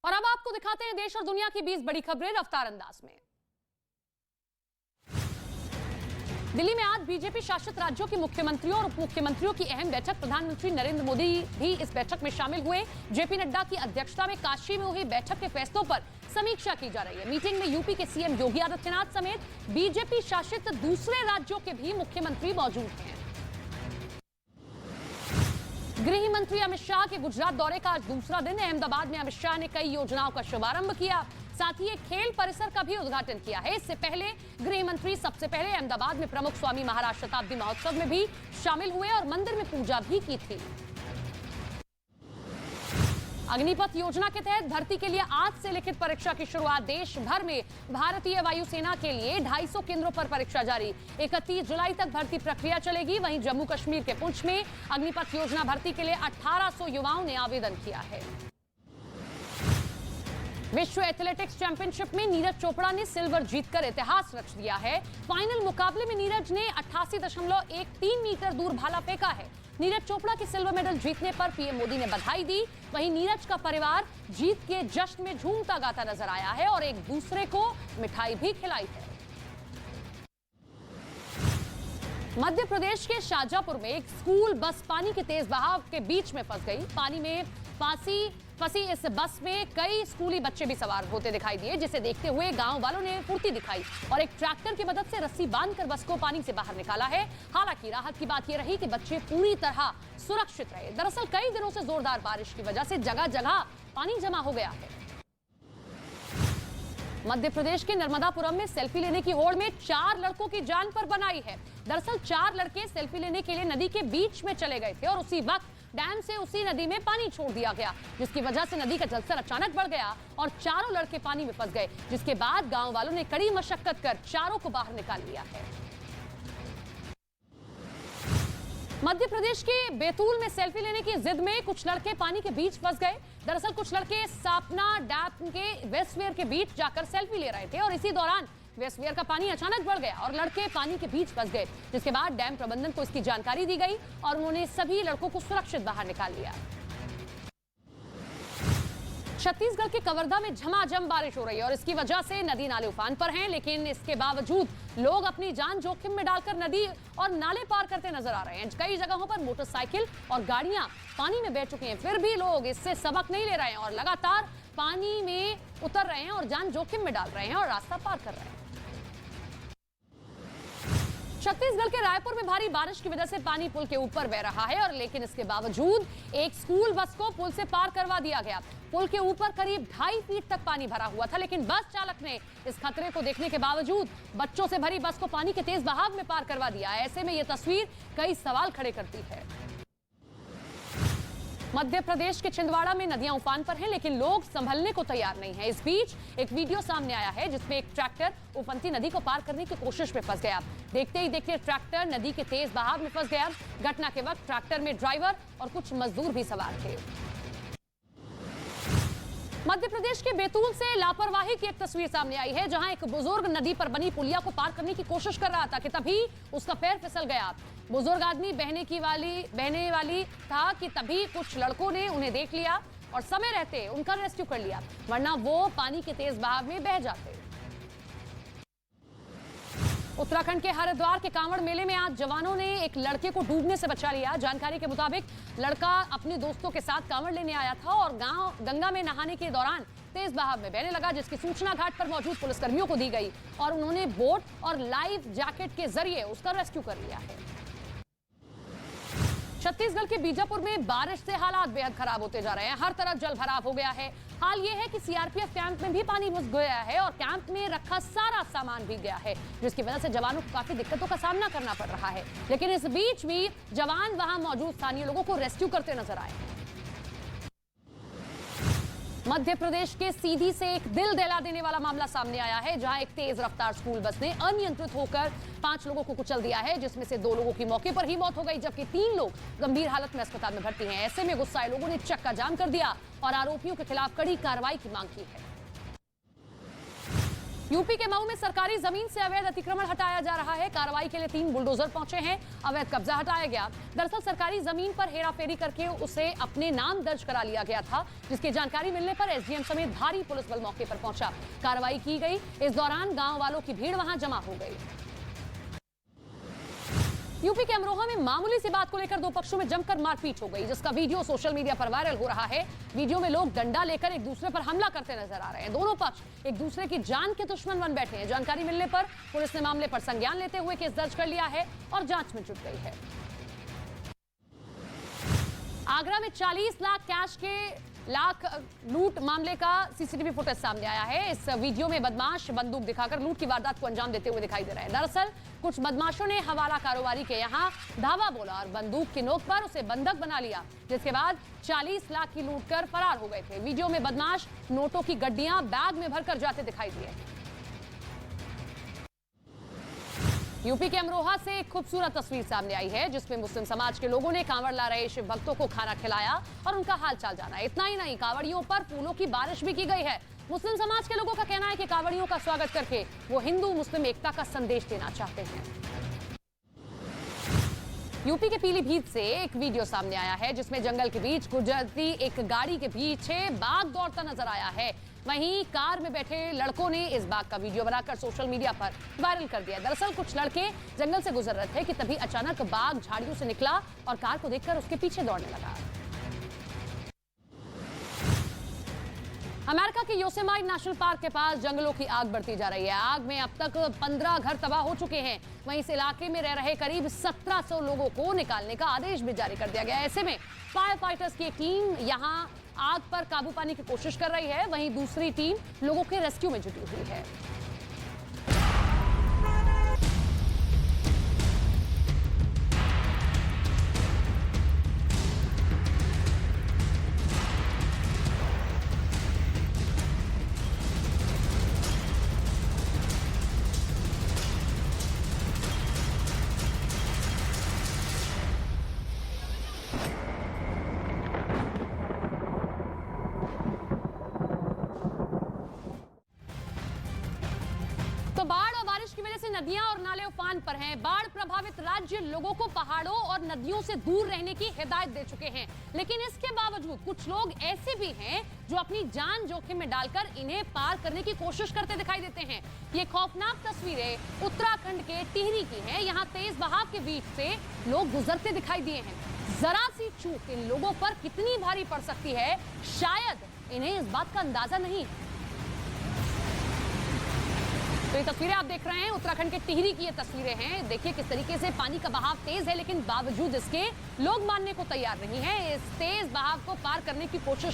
और अब आपको दिखाते हैं देश और दुनिया की 20 बड़ी खबरें रफ्तार अंदाज में। दिल्ली में आज बीजेपी शासित राज्यों के मुख्यमंत्रियों और उप मुख्यमंत्रियों की अहम बैठक। प्रधानमंत्री नरेंद्र मोदी भी इस बैठक में शामिल हुए। जेपी नड्डा की अध्यक्षता में काशी में हुई बैठक के फैसलों पर समीक्षा की जा रही है। मीटिंग में यूपी के सीएम योगी आदित्यनाथ समेत बीजेपी शासित दूसरे राज्यों के भी मुख्यमंत्री मौजूद हैं। गृह मंत्री अमित शाह के गुजरात दौरे का आज दूसरा दिन। अहमदाबाद में अमित शाह ने कई योजनाओं का शुभारंभ किया, साथ ही एक खेल परिसर का भी उद्घाटन किया है। इससे पहले गृह मंत्री सबसे पहले अहमदाबाद में प्रमुख स्वामी महाराज शताब्दी महोत्सव में भी शामिल हुए और मंदिर में पूजा भी की थी। अग्निपथ योजना के तहत भर्ती के लिए आज से लिखित परीक्षा की शुरुआत। देश भर में भारतीय वायुसेना के लिए 250 केंद्रों पर परीक्षा जारी। 31 जुलाई तक भर्ती प्रक्रिया चलेगी। वहीं जम्मू कश्मीर के पुंछ में अग्निपथ योजना भर्ती के लिए 1800 युवाओं ने आवेदन किया है। विश्व एथलेटिक्स चैंपियनशिप में नीरज चोपड़ा ने सिल्वर जीतकर इतिहास रच दिया है। फाइनल मुकाबले में नीरज ने 88.13 मीटर दूर भाला फेंका है। नीरज चोपड़ा के सिल्वर मेडल जीतने पर पीएम मोदी ने बधाई दी। वहीं नीरज का परिवार जीत के जश्न में झूमता गाता नजर आया है और एक दूसरे को मिठाई भी खिलाई है। मध्य प्रदेश के शाजापुर में एक स्कूल बस पानी के तेज बहाव के बीच में फंस गई। पानी में फंसी इस बस में कई स्कूली बच्चे भी सवार होते दिखाई दिए, जिसे देखते हुए गांव वालों ने फुर्ती दिखाई और एक ट्रैक्टर की मदद से रस्सी बांधकर बस को पानी से बाहर निकाला है। हालांकि राहत की बात यह रही कि बच्चे पूरी तरह सुरक्षित रहे। दरअसल कई दिनों से जोरदार बारिश की वजह से जगह जगह पानी जमा हो गया है। मध्य प्रदेश के नर्मदापुरम में सेल्फी लेने की होड़ में 4 लड़कों की जान पर बनाई है। दरअसल 4 लड़के सेल्फी लेने के लिए नदी के बीच में चले गए थे और उसी वक्त डैम से उसी नदी में पानी छोड़ दिया गया, जिसकी वजह से नदी का जलस्तर अचानक बढ़ गया और चारों लड़के पानी में फंस गए, जिसके बाद गांव वालों ने कड़ी मशक्कत कर चारों को बाहर निकाल लिया है। मध्य प्रदेश के बैतूल में सेल्फी लेने की जिद में कुछ लड़के पानी के बीच फंस गए। दरअसल कुछ लड़के सापना डैम के वेस्टवेयर के बीच जाकर सेल्फी ले रहे थे और इसी दौरान वेस्टवेयर का पानी अचानक बढ़ गया और लड़के पानी के बीच फंस गए, जिसके बाद डैम प्रबंधन को इसकी जानकारी दी गई और उन्होंने सभी लड़कों को सुरक्षित बाहर निकाल लिया। छत्तीसगढ़ के कवर्धा में झमाझम बारिश हो रही है और इसकी वजह से नदी नाले उफान पर हैं, लेकिन इसके बावजूद लोग अपनी जान जोखिम में डालकर नदी और नाले पार करते नजर आ रहे हैं। कई जगहों पर मोटरसाइकिल और गाड़ियां पानी में बह चुकी हैं, फिर भी लोग इससे सबक नहीं ले रहे हैं और लगातार पानी में उतर रहे हैं और जान जोखिम में डाल रहे हैं और रास्ता पार कर रहे हैं। छत्तीसगढ़ के रायपुर में भारी बारिश की वजह से पानी पुल के ऊपर बह रहा है और लेकिन इसके बावजूद एक स्कूल बस को पुल से पार करवा दिया गया। पुल के ऊपर करीब 2.5 फीट तक पानी भरा हुआ था, लेकिन बस चालक ने इस खतरे को देखने के बावजूद बच्चों से भरी बस को पानी के तेज बहाव में पार करवा दिया। ऐसे में यह तस्वीर कई सवाल खड़े करती है। मध्य प्रदेश के छिंदवाड़ा में नदियां उफान पर हैं, लेकिन लोग संभलने को तैयार नहीं हैं। इस बीच एक वीडियो सामने आया है जिसमें एक ट्रैक्टर उफनती नदी को पार करने की कोशिश में फंस गया। देखते ही देखते ट्रैक्टर नदी के तेज बहाव में फंस गया। घटना के वक्त ट्रैक्टर में ड्राइवर और कुछ मजदूर भी सवार थे। मध्य प्रदेश के बैतूल से लापरवाही की एक तस्वीर सामने आई है, जहां एक बुजुर्ग नदी पर बनी पुलिया को पार करने की कोशिश कर रहा था कि तभी उसका पैर फिसल गया। बुजुर्ग आदमी बहने वाली था कि तभी कुछ लड़कों ने उन्हें देख लिया और समय रहते उनका रेस्क्यू कर लिया, वरना वो पानी के तेज बहाव में बह जाते। उत्तराखंड के हरिद्वार के कांवड़ मेले में आज जवानों ने एक लड़के को डूबने से बचा लिया। जानकारी के मुताबिक लड़का अपने दोस्तों के साथ कांवड़ लेने आया था और गंगा में नहाने के दौरान तेज बहाव में बहने लगा, जिसकी सूचना घाट पर मौजूद पुलिसकर्मियों को दी गई और उन्होंने बोट और लाइफ जैकेट के जरिए उसका रेस्क्यू कर लिया है। छत्तीसगढ़ के बीजापुर में बारिश से हालात बेहद खराब होते जा रहे हैं। हर तरफ जल भराव हो गया है। हाल ये है कि सीआरपीएफ कैंप में भी पानी घुस गया है और कैंप में रखा सारा सामान भीग गया है, जिसकी वजह से जवानों को काफी दिक्कतों का सामना करना पड़ रहा है। लेकिन इस बीच भी जवान वहां मौजूद स्थानीय लोगों को रेस्क्यू करते नजर आए। मध्य प्रदेश के सीधी से एक दिल दहला देने वाला मामला सामने आया है, जहां एक तेज रफ्तार स्कूल बस ने अनियंत्रित होकर 5 लोगों को कुचल दिया है, जिसमें से 2 लोगों की मौके पर ही मौत हो गई, जबकि 3 लोग गंभीर हालत में अस्पताल में भर्ती हैं। ऐसे में गुस्साए लोगों ने चक्का जाम कर दिया और आरोपियों के खिलाफ कड़ी कार्रवाई की मांग की है। यूपी के मऊ में सरकारी जमीन से अवैध अतिक्रमण हटाया जा रहा है। कार्रवाई के लिए 3 बुलडोजर पहुंचे हैं। अवैध कब्जा हटाया गया। दरअसल सरकारी जमीन पर हेराफेरी करके उसे अपने नाम दर्ज करा लिया गया था, जिसकी जानकारी मिलने पर एसडीएम समेत भारी पुलिस बल मौके पर पहुंचा। कार्रवाई की गई। इस दौरान गांव वालों की भीड़ वहां जमा हो गई। यूपी के अमरोहा में मामूली सी बात को लेकर 2 पक्षों में जमकर मारपीट हो गई, जिसका वीडियो सोशल मीडिया पर वायरल हो रहा है। वीडियो में लोग डंडा लेकर एक दूसरे पर हमला करते नजर आ रहे हैं। दोनों पक्ष एक दूसरे की जान के दुश्मन बन बैठे हैं। जानकारी मिलने पर पुलिस ने मामले पर संज्ञान लेते हुए केस दर्ज कर लिया है और जांच में जुट गई है। आगरा में 40 लाख कैश के लूट मामले का सीसीटीवी फुटेज सामने आया है। इस वीडियो में बदमाश बंदूक दिखाकर लूट की वारदात को अंजाम देते हुए दिखाई दे रहे हैं। दरअसल कुछ बदमाशों ने हवाला कारोबारी के यहां धावा बोला और बंदूक की नोक पर उसे बंधक बना लिया, जिसके बाद 40 लाख की लूट कर फरार हो गए थे। वीडियो में बदमाश नोटों की गड्डियां बैग में भरकर जाते दिखाई दिए। यूपी के अमरोहा से एक खूबसूरत तस्वीर सामने आई है, जिसमें मुस्लिम समाज के लोगों ने कांवड़ ला रहे शिव भक्तों को खाना खिलाया और उनका हालचाल जाना। इतना ही नहीं, कांवड़ियों पर फूलों की बारिश भी की गई है। मुस्लिम समाज के लोगों का कहना है कि कांवड़ियों का स्वागत करके वो हिंदू मुस्लिम एकता का संदेश देना चाहते हैं। यूपी के पीलीभीत से एक वीडियो सामने आया है, जिसमें जंगल के बीच गुजरती एक गाड़ी के पीछे बाघ दौड़ता नजर आया है। वहीं कार में बैठे लड़कों ने इस बाघ का वीडियो बनाकर सोशल मीडिया पर वायरल कर दिया। दरअसल कुछ लड़के जंगल से गुजर रहे थे कि तभी अचानक बाघ झाड़ियों से निकला और कार को देखकर उसके पीछे दौड़ने लगा। अमेरिका के योसेमाइट नेशनल पार्क के पास जंगलों की आग बढ़ती जा रही है। आग में अब तक 15 घर तबाह हो चुके हैं। वहीं इस इलाके में रह रहे करीब 1700 लोगों को निकालने का आदेश भी जारी कर दिया गया है। ऐसे में फायर फाइटर्स की एक टीम यहां आग पर काबू पाने की कोशिश कर रही है, वहीं दूसरी टीम लोगों के रेस्क्यू में जुटी हुई है। तो बाढ़ और बारिश की वजह से नदियां और नाले उफान पर हैं। बाढ़ प्रभावित राज्य लोगों को पहाड़ों और नदियों से दूर रहने की हिदायत दे चुके हैं, लेकिन इसके बावजूद कुछ लोग ऐसे भी हैं जो अपनी जान जोखिम में डालकर इन्हें पार करने की कोशिश करते दिखाई देते हैं। ये खौफनाक तस्वीरें उत्तराखंड के टिहरी की हैं। यहाँ तेज बहाव के बीच से लोग गुजरते दिखाई दिए हैं। जरा सी चूक इन लोगों पर कितनी भारी पड़ सकती है, शायद इन्हें इस बात का अंदाजा नहीं। तो ये तस्वीरें आप देख रहे हैं उत्तराखंड के टिहरी की ये तस्वीरें हैं। देखिए किस तरीके से पानी का बहाव तेज है, लेकिन बावजूद इसके लोग मानने को तैयार नहीं है। इस तेज बहाव को पार करने की कोशिश